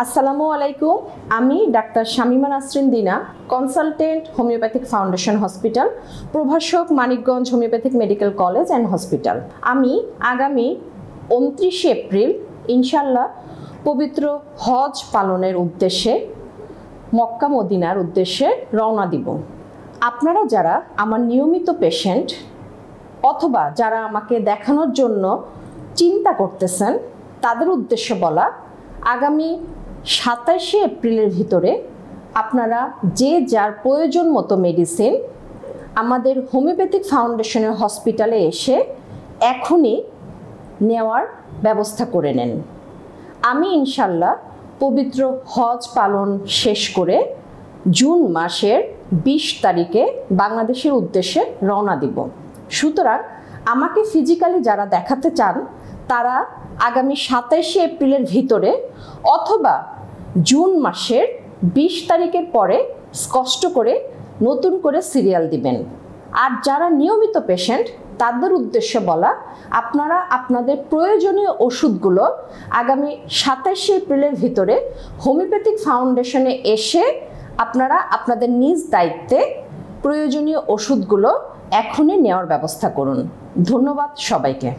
আসসালামু আলাইকুম। আমি ডাক্তার শামিমা নাসরিন দিনা, কনসালটেন্ট, হোমিওপ্যাথিক ফাউন্ডেশন হসপিটাল, প্রভাষক, Manikganj homeopathic medical college and hospital. আমি আগামী 29 এপ্রিল ইনশাল্লাহ পবিত্র হজ পালনের উদ্দেশ্যে মক্কা মদিনার উদ্দেশ্যে রওনা দিব। আপনারা যারা আমার নিয়মিত পেশেন্ট অথবা যারা আমাকে দেখানোর জন্য চিন্তা করতেছেন, তাদের উদ্দেশ্যে বলা, আগামী 27 এপ্রিলের ভিতরে আপনারা যে যার প্রয়োজন মতো মেডিসিন আমাদের হোমিওপ্যাথিক ফাউন্ডেশনের হসপিটালে এসে এখনই নেওয়ার ব্যবস্থা করে নেন। আমি ইনশাল্লাহ পবিত্র হজ পালন শেষ করে জুন মাসের 20 তারিখে বাংলাদেশের উদ্দেশ্যে রওনা দিব। সুতরাং আমাকে ফিজিক্যালি যারা দেখাতে চান তারা আগামী 27 এপ্রিলের ভিতরে অথবা জুন মাসের 20 তারিখের পরে স্পষ্ট করে নতুন করে সিরিয়াল দিবেন। আর যারা নিয়মিত পেশেন্ট তাদের উদ্দেশ্যে বলা, আপনারা আপনাদের প্রয়োজনীয় ওষুধগুলো আগামী 27 এপ্রিলের ভিতরে হোমিওপ্যাথিক ফাউন্ডেশনে এসে আপনারা আপনাদের নিজ দায়িত্বে প্রয়োজনীয় ওষুধগুলো এখনই নেওয়ার ব্যবস্থা করুন। ধন্যবাদ সবাইকে।